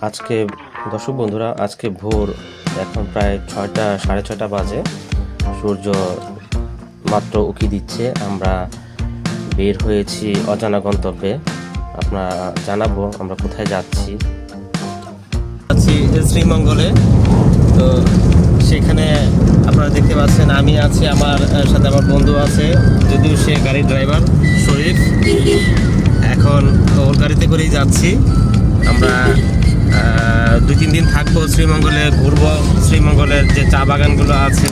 আজকে দর্শক বন্ধুরা, আজকে ভোর এখন প্রায় 6টা সাড়ে 6টা বাজে। সূর্য মাত্র উঁকি দিচ্ছে। আমরা বের হয়েছি অজানা গন্তব্যে। আপনারা জানাবো আমরা কোথায় যাচ্ছি। শ্রীমঙ্গলে। তো সেখানে আপনারা দেখতে পাচ্ছেন আমি আছি, আমার সাথে আমার বন্ধু আছে, যদিও সে গাড়ির ড্রাইভার শরীফ। এখন ওর গাড়িতে করেই যাচ্ছি। আমরা 2-3 দিন থাকবো শ্রীমঙ্গলে, ঘুরবো। শ্রীমঙ্গলের যে চা বাগানগুলো আছে,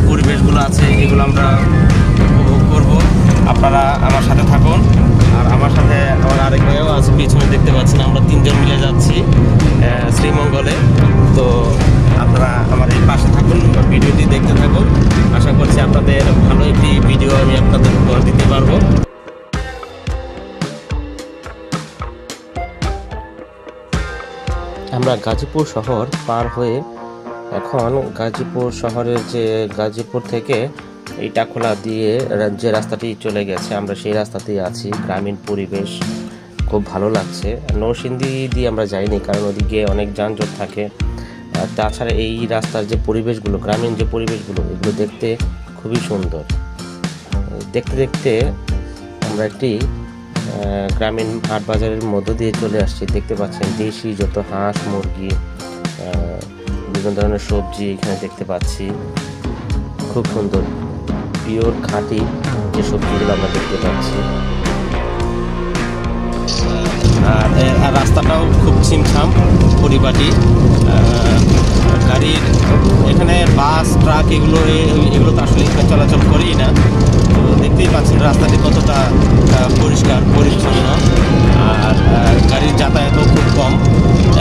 পরিবেশগুলো আছে, এগুলো আমরা উপভোগ করবো। আপনারা আমার সাথে থাকুন। আর আমার সাথে আমার আরেক ভাইও আছে, পিছনে দেখতে পাচ্ছেন। আমরা 3 জন মিলে যাচ্ছি শ্রীমঙ্গলে। তো আপনারা আমার এই পাশে থাকুন, ভিডিওটি দেখতে থাকুন। আশা করছি আপনাদের ভালো একটি ভিডিও আমি আপনাদের উপহার দিতে পারবো। আমরা গাজীপুর শহর পার হয়ে এখন গাজীপুর শহরের যে গাজীপুর থেকে ইটাখোলা দিয়ে যে রাস্তাটি চলে গেছে, আমরা সেই রাস্তাতেই আছি। গ্রামীণ পরিবেশ খুব ভালো লাগছে। নরসিংদী দিয়ে আমরা যাইনি, কারণ ওদিকে অনেক যানজট থাকে। তাছাড়া এই রাস্তার যে পরিবেশগুলো, গ্রামীণ যে পরিবেশগুলো, এগুলো দেখতে খুবই সুন্দর। দেখতে দেখতে আমরা একটি গ্রামীণ হাট বাজারের মধ্য দিয়ে চলে আসছি। দেখতে পাচ্ছেন দেশি যত হাঁস, মুরগি, বিভিন্ন ধরনের সবজি এখানে দেখতে পাচ্ছি। খুব সুন্দর পিওর খাঁটি যে সবজিগুলো আমরা দেখতে পাচ্ছি। আর রাস্তাটাও খুব ছিমছাম, পরিপাটি। গাড়ির এখানে বাস, ট্রাক এগুলো তো আসলে এখানে চলাচল করেই না। তো দেখতেই পাচ্ছেন রাস্তাটি কতটা পরিষ্কার পরিচ্ছন্ন। আর গাড়ির যাতায়াতও খুব কম।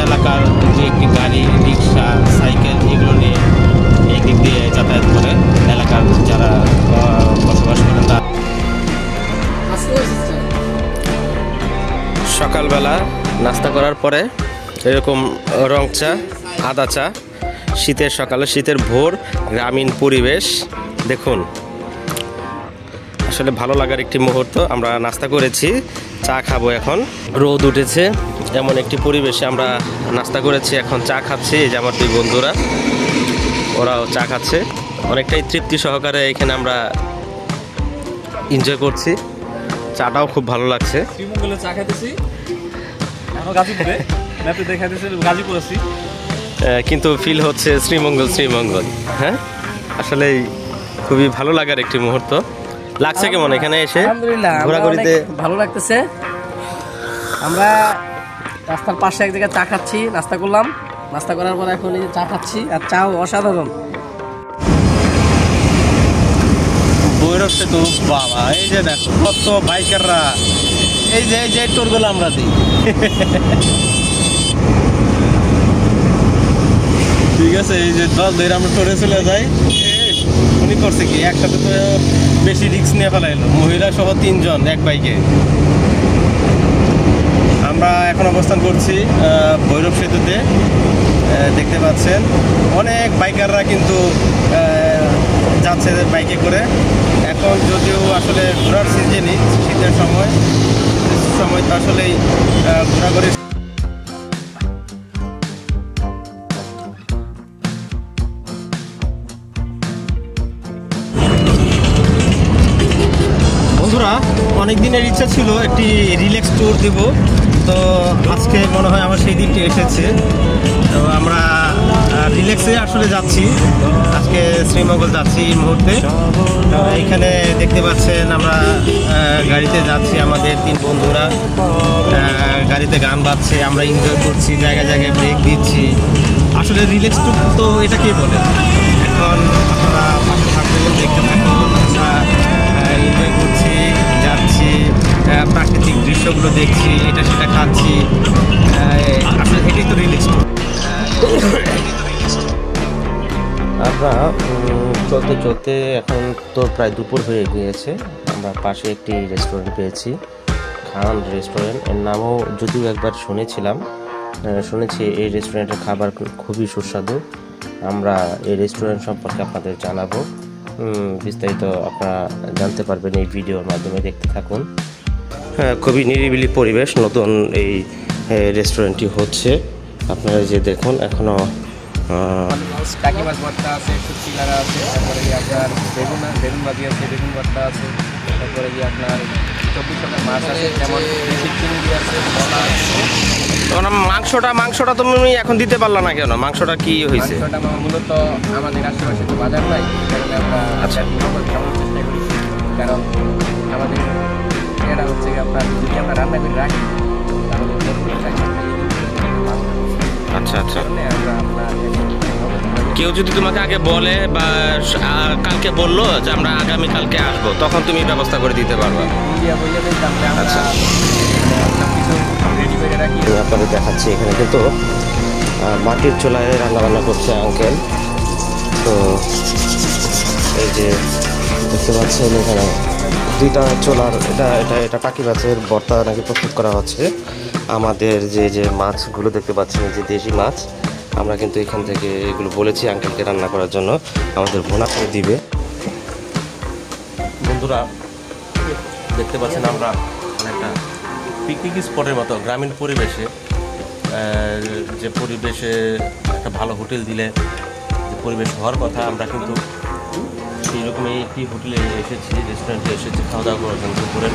এলাকার যে একটি গাড়ি, রিক্সা, সাইকেল এগুলো নিয়ে এই দিক দিয়ে যাতায়াত করে এলাকার যারা বসবাস করেন। তা সকালবেলা নাস্তা করার পরে এরকম রং চা, আদা চা, শীতের সকালে, শীতের ভোর, গ্রামীণ পরিবেশ দেখুন। আসলে ভালো লাগার একটি মুহূর্ত। আমরা নাস্তা করেছি, চা খাবো এখন। রোদ উঠেছে, এমন একটি পরিবেশে আমরা নাস্তা করেছি, এখন চা খাচ্ছি। এই যে আমার 2 বন্ধুরা, ওরাও চা খাচ্ছে। অনেকটাই তৃপ্তি সহকারে এখানে আমরা এনজয় করছি। চাটাও খুব ভালো লাগছে। শ্রীমঙ্গলে চা খাইতেছি, আমরা গাজীপুরে ম্যাপে দেখাইতেছি গাজীপুর আছি, কিন্তু ফিল হচ্ছে শ্রীমঙ্গল। হ্যাঁ, আসলে খুবই ভালো লাগার একটি মুহূর্ত। লাগছে কেমন এখানে এসে? আলহামদুলিল্লাহ, ঘোরাঘুরিতে ভালো লাগতেছে। আমরা রাস্তার পাশে এক জায়গায় চা খাচ্ছি, নাস্তা করলাম। নাস্তা করার পর এখন এই যে চা খাচ্ছি, আর চাও অসাধারণ। ভৈরব সেতু, বাবা এই যে দেখো কত বাইকাররা, এই যে টোরগুলো আমরা দিই। ঠিক আছে, এই যে 10 ধরে আমরা টোরে চলে যাই। উনি করছে কি, একসাথে তো বেশি রিস্ক নিয়ে ফেলাইলো, মহিলা সহ 3 জন এক বাইকে। আমরা এখন অবস্থান করছি ভৈরব সেতুতে। দেখতে পাচ্ছেন অনেক বাইকাররা কিন্তু যাচ্ছে বাইকে করে। এখন যদিও আসলে ঘোরার সিজনই, শীতের সময় তো আসলেই ঘোরাঘুরি। বন্ধুরা, অনেক দিনের ইচ্ছা ছিল একটি রিল্যাক্স ট্যুর দেব। তো আজকে মনে হয় আমার সেই দিনটি এসেছে। তো আমরা রিল্যাক্সে আসলে যাচ্ছি, আজকে শ্রীমঙ্গল যাচ্ছি এই মুহূর্তে। তো এইখানে দেখতে পাচ্ছেন আমরা গাড়িতে যাচ্ছি, আমাদের 3 বন্ধুরা গাড়িতে গান বাজছে, আমরা এনজয় করছি, জায়গায় জায়গায় ব্রেক দিচ্ছি। আসলে রিল্যাক্স ট্যুর তো এটাকেই বলে। এখন আপনারা পাশে থাকুন, দেখতে থাকুন। আমরা এনজয় করছি, যাচ্ছি, প্রাকৃতিক দৃশ্যগুলো দেখছি, এটা সেটা খাচ্ছি। আসলে এটাই তো রিল্যাক্স ট্যুর। আমরা চলতে চলতে এখন তো প্রায় দুপুর হয়ে গিয়েছে। আমরা পাশে একটি রেস্টুরেন্ট পেয়েছি, খান রেস্টুরেন্ট। এর নামও যদিও একবার শুনেছি এই রেস্টুরেন্টের খাবার খুবই সুস্বাদু। আমরা এই রেস্টুরেন্ট সম্পর্কে আপনাদের জানাবো। বিস্তারিত আপনারা জানতে পারবেন এই ভিডিওর মাধ্যমে, দেখতে থাকুন। খুবই নিরিবিলি পরিবেশ, নতুন এই রেস্টুরেন্টটি হচ্ছে। আপনারা যে দেখুন এখনো টাকি মাছ ভর্তা আছে, শুটকি লাগা আছে, তারপরে যে আপনার বেগুন ভাজি আছে, বেগুন ভর্তা আছে, তারপরে যে আপনার 24 টাকার মাছ আছে, যেমন দেশি চিংড়ি আছে, কলা আছে। মাংসটা তুমি এখন দিতে পারলা না কেন? মাংসটা কি হয়েছে? মাংসটা মূলত আমাদের আশেপাশে তো বাজার নাই, কারণে আমরা আচ্ছা। খাওয়ার চেষ্টা করি। কারণ আমাদের এটা হচ্ছে কি আপনার যদি আমরা রান্না করে রাখি তাহলে আচ্ছা আচ্ছা। আমরা আপনার কেউ যদি তোমাকে আগে বলে বা কালকে বললো যে আমরা আগামী কালকে আসবো, তখন তুমি ব্যবস্থা করে দিতে পারবা। আচ্ছা, আপনাদের দেখাচ্ছি এখানে কিন্তু মাটির চুলায় রান্নাবান্না করছে আঙ্কেল। তো এই যে দেখতে পাচ্ছেন এখানে 2টা চুলার এটা টাকি মাছের ভর্তা নাকি প্রস্তুত করা হচ্ছে। আমাদের যে মাছগুলো দেখতে পাচ্ছেন, যে দেশি মাছ, আমরা কিন্তু এখান থেকে এগুলো বলেছি আঙ্কেলকে রান্না করার জন্য, আমাদের ভুনা করে দিবে। বন্ধুরা দেখতে পাচ্ছেন আমরা একটা পিকনিক স্পটের মতো গ্রামীণ পরিবেশে, যে পরিবেশে একটা ভালো হোটেল দিলে যে পরিবেশ হওয়ার কথা, আমরা কিন্তু সেই রকমই একটি হোটেলে এসেছি, রেস্টুরেন্টে এসেছি খাওয়া দাওয়া করার জন্য দুপুরের।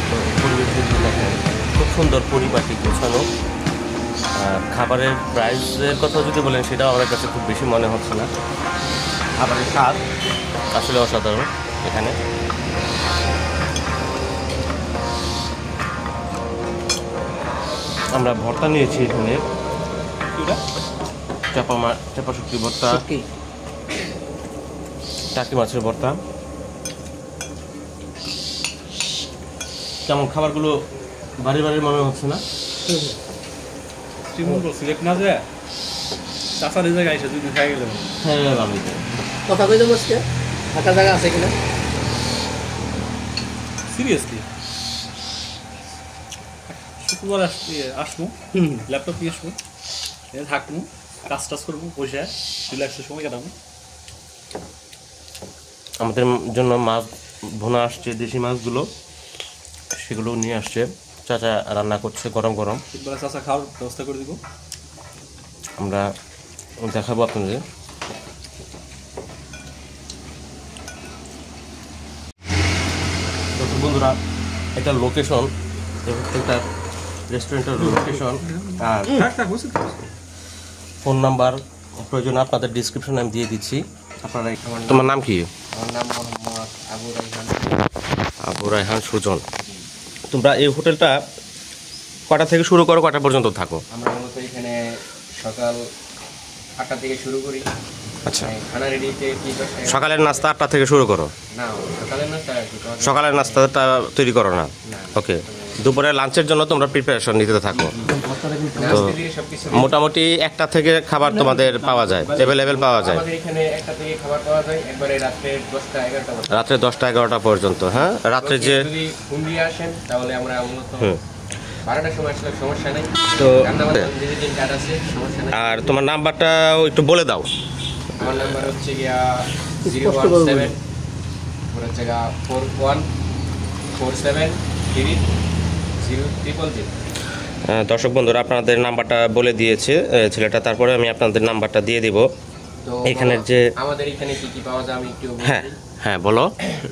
তো পরিবেশ দেখেন খুব সুন্দর, পরিপাটি গোছানো। খাবারের প্রাইসের কথা যদি বলেন সেটাও আমাদের কাছে খুব বেশি মনে হচ্ছে না। খাবারের স্বাদ আসলে অসাধারণ এখানে। আমরা ভর্তা নিয়েছি এখানে, চাপা শুটকি ভর্তা, টাকি মাছের ভর্তা। কেমন খাবারগুলো বাড়ি মনে হচ্ছে না? সিলেক্ট না যায় চাষার জায়গায় এসে দুই দিন খাই গেলে হ্যাঁ, ভালো কথা কই দেবো আজকে থাকার জায়গা আছে কিনা সিরিয়াসলি। শুক্রবার আসবো, ল্যাপটপ নিয়ে আসবো, থাকবো, কাজ টাজ করবো, বসে রিল্যাক্সের সময় কাটাবো। আমাদের জন্য মাছ ভুনা আসছে, দেশি মাছগুলো সেগুলো নিয়ে আসছে, চাচা রান্না করছে গরম গরম। তিনবেলা চাষা খাওয়ার ব্যবস্থা করে দিব, আমরা দেখাবো আপনাদের। বন্ধুরা এটা লোকেশন, একটা রেস্টুরেন্টের লোকেশন আর ফোন নাম্বার প্রয়োজন আপনাদের ডিসক্রিপশনে আমি দিয়ে দিচ্ছি। আপনারা, তোমার নাম কি? আমার নাম মোহাম্মদ আবু রায়হান সুজন। তোমরা এই হোটেলটা কটা থেকে শুরু করো, কটা পর্যন্ত থাকো? আমরা মূলত এখানে সকাল 8টা থেকে শুরু করি। আচ্ছা, খানা রেডিতে কি সকালের নাস্তা 8টা থেকে শুরু করো? না, সকালের নাস্তাটা তৈরি করো না? ওকে, দুপুরে লাঞ্চের জন্য তোমরা প্রিপারেশন নিতে থাকো। তো মোটামুটি 1টা থেকে খাবার তোমাদের পাওয়া যায়, অ্যাভেলেবেল পাওয়া যায়? আমাদের এখানে 1টা থেকে খাবার পাওয়া যায়, একবারে রাতে 10টা 11টা পর্যন্ত। রাত্রে 10টা 11টা পর্যন্ত। হ্যাঁ, রাত্রে যে যদি ঘুম দিয়ে আসেন তাহলে আমরা মূলত 12টার সময় আসলে সমস্যা নেই। তো দিন কার্ড আছে, সমস্যা নেই। আর তোমার নাম্বারটাও একটু বলে দাও। আমার নাম্বার হচ্ছে গিয়া 017 হচ্ছে গা 41473000। দর্শক বন্ধুরা আপনাদের নাম্বারটা বলে দিয়েছে ছেলেটা, তারপরে আমি আপনাদের নাম্বারটা দিয়ে দিব। তো এখানের যে আমাদের এখানে কি কি পাওয়া যায় আমি একটু হ্যাঁ হ্যাঁ বলো।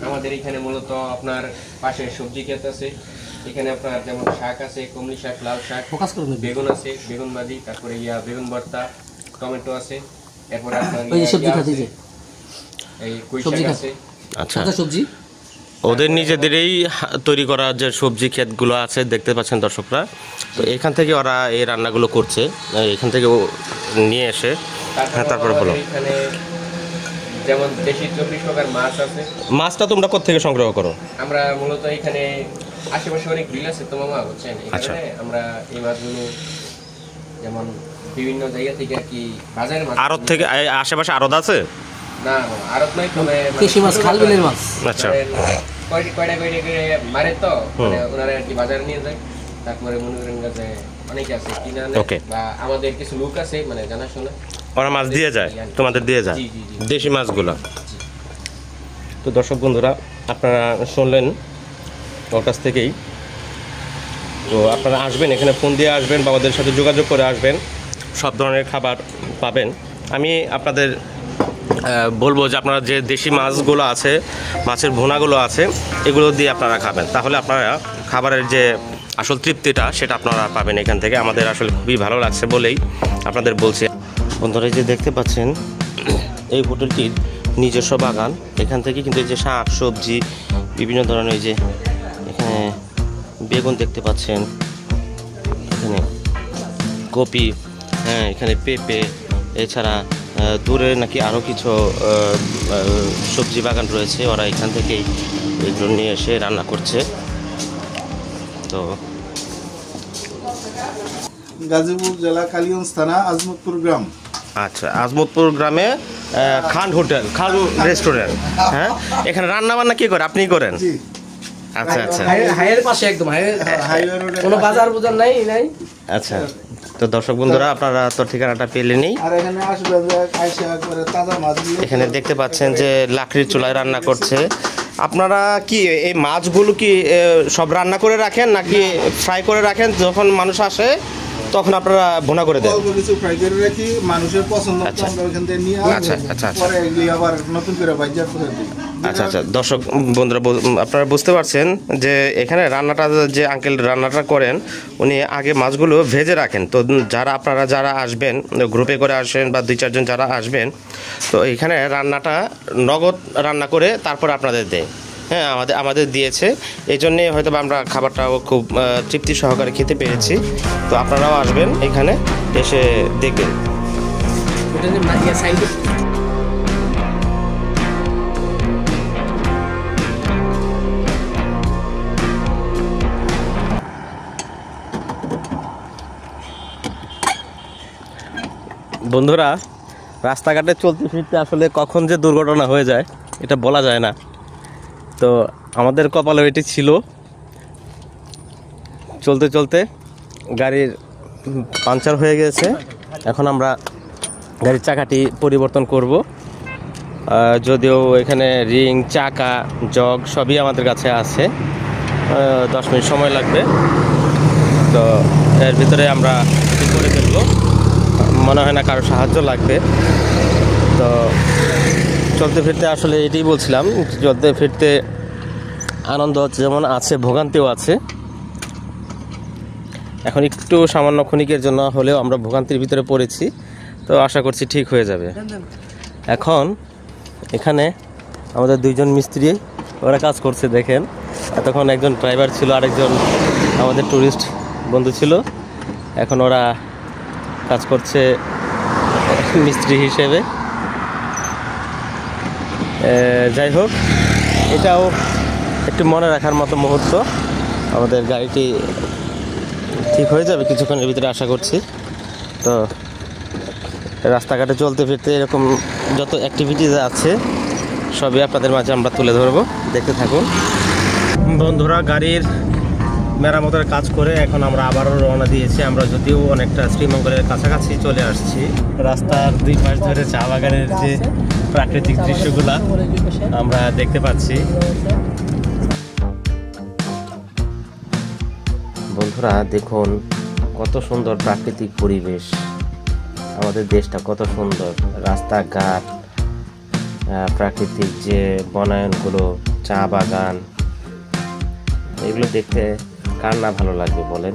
আমাদের এখানে মূলত আপনার পাশে সবজি ক্ষেত আছে, এখানে আপনার যেমন শাক আছে, কমলি শাক, লাল শাক, বেগুন আছে, বেগুন ভাজি, তারপরে বেগুন ভর্তা, টমেটো আছে, এরপর আপনার এই কুই শাক আছে। আচ্ছা, সবজি ওদের নিজেদেরই তৈরি করা যে সবজি ক্ষেতগুলো আছে দেখতে পাচ্ছেন দর্শকরা। তো এখান থেকে ওরা এই রান্নাগুলো করছে, এখান থেকে নিয়ে এসে। হ্যাঁ, তারপরে বলো। এখানে যেমন দেশি 24 প্রকার মাছ আছে। মাছটা তোমরা কোথা থেকে সংগ্রহ করো? আমরা মূলত এখানে আশেপাশে অনেক বিল আছে তো মামা, বুঝছেন, এখানে আমরা এই মাছগুলো যেমন বিভিন্ন জায়গা থেকে আর কি বাজারে মাছ। আড়ত থেকে? আশেপাশে আড়ত আছে? না আড়ত নাই, তবে দেশি মাছ, খাল বিলের মাছ। আচ্ছা, কয়টা করে মারে তো মানে ওনারা আর কি বাজারে নিয়ে যায়। তারপরে মনে করেন যে অনেকে আছে কিনা বা আমাদের কিছু লোক আছে মানে জানাশোনা, ওরা মাছ দিয়ে যায়, তোমাদের দিয়ে যায় দেশি মাছগুলো। তো দর্শক বন্ধুরা আপনারা শুনলেন ওর কাছ থেকেই তো আপনারা আসবেন, এখানে ফোন দিয়ে আসবেন বা আমাদের সাথে যোগাযোগ করে আসবেন, সব ধরনের খাবার পাবেন। আমি আপনাদের বলবো যে আপনারা যে দেশি মাছগুলো আছে, মাছের ভুনাগুলো আছে, এগুলো দিয়ে আপনারা খাবেন, তাহলে আপনারা খাবারের যে আসল তৃপ্তিটা সেটা আপনারা পাবেন এখান থেকে। আমাদের আসলে খুবই ভালো লাগছে বলেই আপনাদের বলছি। বন্ধুরা, এই যে দেখতে পাচ্ছেন এই হোটেলটির নিজস্ব বাগান, এখান থেকে কিন্তু এই যে শাক সবজি বিভিন্ন ধরনের, এই যে এখানে বেগুন দেখতে পাচ্ছেন, এখানে কপি, হ্যাঁ এখানে পেঁপে, এছাড়া দূরে নাকি আরও কিছু সবজি বাগান রয়েছে, ওরা এখান থেকেই এগুলো নিয়ে এসে রান্না করছে। তো গাজীপুর জেলা কালিগঞ্জ থানা আজমতপুর গ্রাম। আচ্ছা, আজমতপুর গ্রামে খান হোটেল, খান রেস্টুরেন্ট, হ্যাঁ এখানে রান্না বান্না কি করে আপনি করেন? আচ্ছা আচ্ছা, হাইয়ের পাশে একদম কোনো বাজার বুজার নাই। আচ্ছা, তো দর্শক বন্ধুরা আপনারা তো ঠিকানাটা পেলেনই। আর এখানে আসবেন করে তাজা মাছ। এখানে দেখতে পাচ্ছেন যে লাকড়ির চুলায় রান্না করছে। আপনারা কি এই মাছগুলো কি সব রান্না করে রাখেন নাকি ফ্রাই করে রাখেন, যখন মানুষ আসে তখন আপনারা ভুনা করে দেন? অল্প কিছু ফ্রাই করে রাখি, মানুষের পছন্দ মতো আমরা ওখান থেকে নিয়ে পরে এগুলি আবার নতুন করে ভাজা করে দিই। আচ্ছা আচ্ছা, দর্শক বন্ধুরা আপনারা বুঝতে পারছেন যে এখানে রান্নাটা যে আঙ্কেল রান্নাটা করেন, উনি আগে মাছগুলো ভেজে রাখেন। তো আপনারা যারা আসবেন, গ্রুপে করে আসেন বা 2-4 জন যারা আসবেন, তো এখানে রান্নাটা নগদ রান্না করে তারপর আপনাদের দেয়। হ্যাঁ, আমাদের দিয়েছে, এই জন্যে হয়তো আমরা খাবারটাও খুব তৃপ্তি সহকারে খেতে পেরেছি। তো আপনারাও আসবেন, এখানে এসে দেখবেন। বন্ধুরা, রাস্তাঘাটে চলতে ফিরতে আসলে কখন যে দুর্ঘটনা হয়ে যায় এটা বলা যায় না। তো আমাদের কপালে এটি ছিল, চলতে চলতে গাড়ির পাংচার হয়ে গেছে। এখন আমরা গাড়ির চাকাটি পরিবর্তন করব, যদিও এখানে রিং, চাকা, জগ সবই আমাদের কাছে আছে। 10 মিনিট সময় লাগবে। তো এর ভিতরে আমরা এটি করে ফেলবো, মনে হয় না কারো সাহায্য লাগবে। তো চলতে ফিরতে আসলে এটাই বলছিলাম, চলতে ফিরতে আনন্দ যেমন আছে, ভোগান্তিও আছে। এখন একটু সামান্য ক্ষণিকের জন্য হলেও আমরা ভোগান্তির ভিতরে পড়েছি, তো আশা করছি ঠিক হয়ে যাবে। এখন এখানে আমাদের 2 জন মিস্ত্রি ওরা কাজ করছে দেখেন। এতক্ষণ একজন ড্রাইভার ছিল, আরেকজন আমাদের ট্যুরিস্ট বন্ধু ছিল। এখন ওরা কাজ করছে মিস্ত্রি হিসেবে। যাই হোক, এটাও একটু মনে রাখার মতো মুহূর্ত। আমাদের গাড়িটি ঠিক হয়ে যাবে কিছুক্ষণের ভিতরে আশা করছি। তো রাস্তাঘাটে চলতে ফিরতে এরকম যত অ্যাক্টিভিটিস আছে সবই আপনাদের মাঝে আমরা তুলে ধরবো, দেখতে থাকুন। বন্ধুরা, গাড়ির মেরামতের কাজ করে এখন আমরা আবারও রওনা দিয়েছি। আমরা যদিও অনেকটা শ্রীমঙ্গলের কাছাকাছি চলে আসছি। রাস্তার 2 পাশ ধরে চা বাগানের যে প্রাকৃতিক দৃশ্যগুলা আমরা দেখতে পাচ্ছি। বন্ধুরা দেখুন, কত সুন্দর প্রাকৃতিক পরিবেশ, আমাদের দেশটা কত সুন্দর, রাস্তাঘাট, প্রাকৃতিক যে বনায়নগুলো, চা বাগান, এগুলো দেখতে কার না ভালো লাগবে বলেন?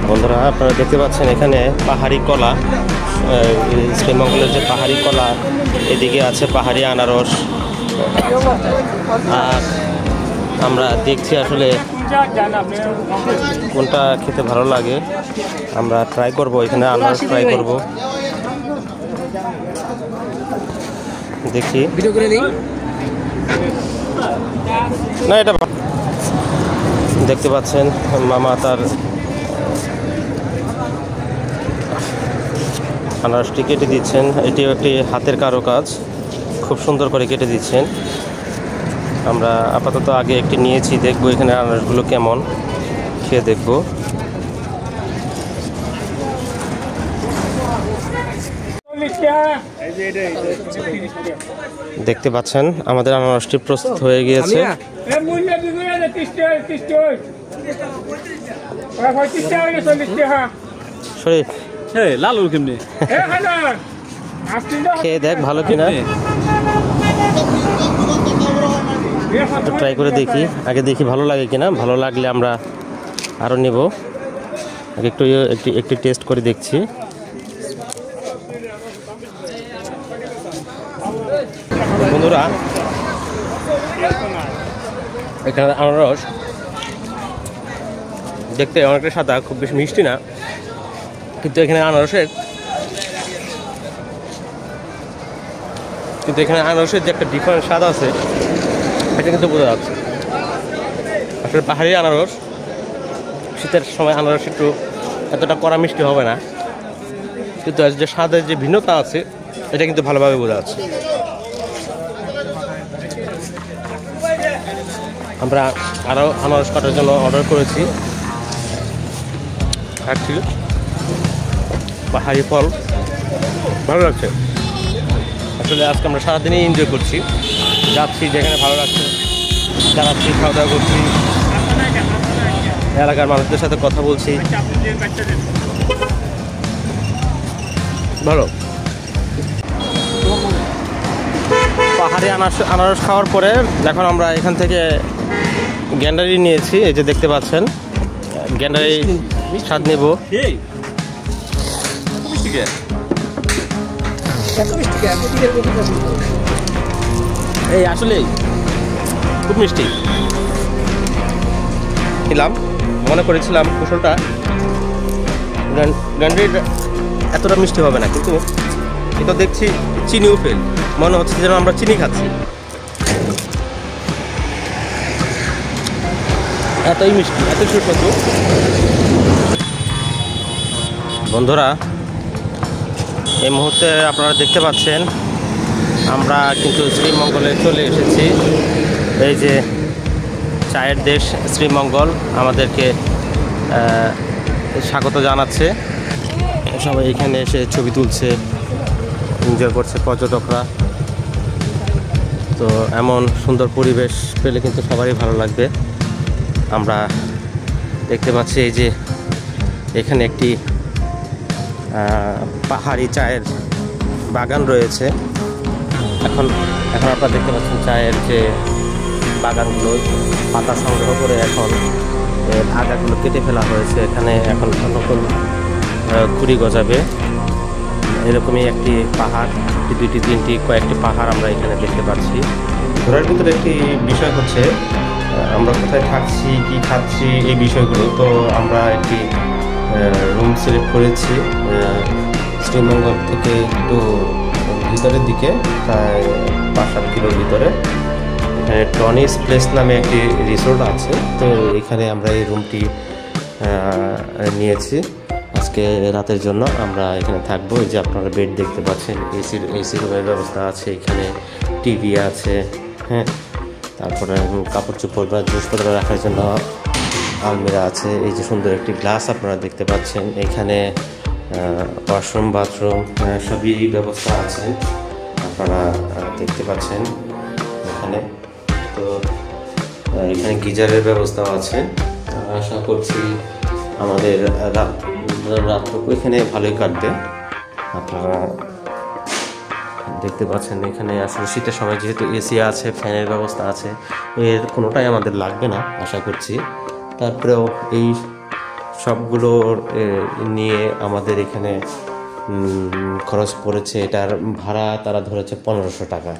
বন্ধুরা, আপনারা দেখতে পাচ্ছেন এখানে পাহাড়ি কলা, শ্রীমঙ্গলের যে পাহাড়ি কলা, এদিকে আছে পাহাড়ি আনারস। আর আমরা দেখছি আসলে কোনটা খেতে ভালো লাগে, আমরা ট্রাই করব। এখানে আনারস ট্রাই করব, দেখি। না, এটা দেখতে পাচ্ছেন মামা তার আনারসটি কেটে দিচ্ছেন। এটিও একটি হাতের কারুকাজ, খুব সুন্দর করে কেটে দিচ্ছেন। আমরা আপাতত আগে একটি নিয়েছি, দেখবো এখানে আনারসগুলো কেমন, খেয়ে দেখবো। দেখতে পাচ্ছেন আমাদের আনারসটি প্রস্তুত হয়ে গিয়েছে। লালুর কেমনি খেয়ে দেখ ভালো কিনা, ট্রাই করে দেখি, আগে দেখি ভালো লাগে কিনা। ভালো লাগলে আমরা আরও নেব। আগে একটু টেস্ট করে দেখছি। বন্ধুরা, এখানে আনারস দেখতে অনেকটা সাদা, খুব বেশি মিষ্টি না, কিন্তু এখানে আনারসের যে একটা ডিফারেন্ট স্বাদ আছে এটা কিন্তু বোঝা যাচ্ছে। আসলে পাহাড়ি আনারস, শীতের সময় আনারস একটু এতটা কড়া মিষ্টি হবে না, কিন্তু যে স্বাদের যে ভিন্নতা আছে এটা কিন্তু ভালোভাবে বোঝা যাচ্ছে। আমরা আরও আনারস কাটার জন্য অর্ডার করেছি। খাচ্ছি পাহাড়ি ফল, ভালো লাগছে। আসলে আজকে আমরা সারাদিনই এনজয় করছি, যাচ্ছি যেখানে ভালো লাগছে, দাঁড়াচ্ছি, খাওয়া দাওয়া করছি, এলাকার মানুষদের সাথে কথা বলছি, ভালো। পাহাড়ি আনারস খাওয়ার পরে এখন আমরা এখান থেকে গ্যান্ডারি নিয়েছি, এই যে দেখতে পাচ্ছেন গ্যান্ডারি স্বাদ নেব। এই আসলেই খুব মিষ্টি খেলাম, মনে করেছিলাম কুশলটা গ্যান্ডারিটা এতটা মিষ্টি হবে না, কিন্তু এটা দেখছি চিনিও ফেল, মনে হচ্ছে যেন আমরা চিনি খাচ্ছি, এতই মিষ্টি, এত সুস্বাদু। বন্ধুরা, এই মুহূর্তে আপনারা দেখতে পাচ্ছেন আমরা কিন্তু শ্রীমঙ্গলে চলে এসেছি। এই যে চায়ের দেশ শ্রীমঙ্গল আমাদেরকে স্বাগত জানাচ্ছে। সবাই এখানে এসে ছবি তুলছে, এনজয় করছে পর্যটকরা। তো এমন সুন্দর পরিবেশ পেলে কিন্তু সবারই ভালো লাগবে। আমরা দেখতে পাচ্ছি এই যে এখানে একটি পাহাড়ি চায়ের বাগান রয়েছে। এখন আপনারা দেখতে পাচ্ছেন চায়ের যে বাগানগুলো, পাতা সংগ্রহ করে এখন আগাগুলো কেটে ফেলা হয়েছে। এখানে এখন নতুন কুড়ি গজাবে। এরকমই একটি পাহাড়, দুইটি তিনটি কয়েকটি পাহাড় আমরা এখানে দেখতে পাচ্ছি। ঘোরার ভিতরে একটি বিষয় হচ্ছে আমরা কোথায় থাকছি, কি খাচ্ছি, এই বিষয়গুলো। তো আমরা একটি রুম সিলেক্ট করেছি শ্রীমঙ্গল থেকে একটু ভিতরের দিকে, প্রায় 5-7 কিলোর ভিতরে। এখানে টনিস প্লেস নামে একটি রিসোর্ট আছে। তো এখানে আমরা এই রুমটি নিয়েছি আজকে রাতের জন্য। আমরা এখানে থাকবো। এই যে আপনারা বেড দেখতে পাচ্ছেন, এসি রুমের ব্যবস্থা আছে, এখানে টিভি আছে, হ্যাঁ, তারপরে কাপড় চোপড় বা জিনিসপত্র রাখার জন্য আলমিরা আছে। এই যে সুন্দর একটি গ্লাস আপনারা দেখতে পাচ্ছেন। এখানে ওয়াশরুম, বাথরুম সবই ব্যবস্থা আছে, আপনারা দেখতে পাচ্ছেন এখানে। তো এখানে গিজারের ব্যবস্থাও আছে। আশা করছি আমাদের রাতটুকু এখানে ভালোই কাটবে। আপনারা দেখতে পাচ্ছেন এখানে আসলে শীতের সময় যেহেতু এসি আছে, ফ্যানের ব্যবস্থা আছে, এর কোনোটাই আমাদের লাগবে না আশা করছি। তারপরেও এই সবগুলো নিয়ে আমাদের এখানে খরচ পড়েছে, এটার ভাড়া তারা ধরেছে 1500 টাকা।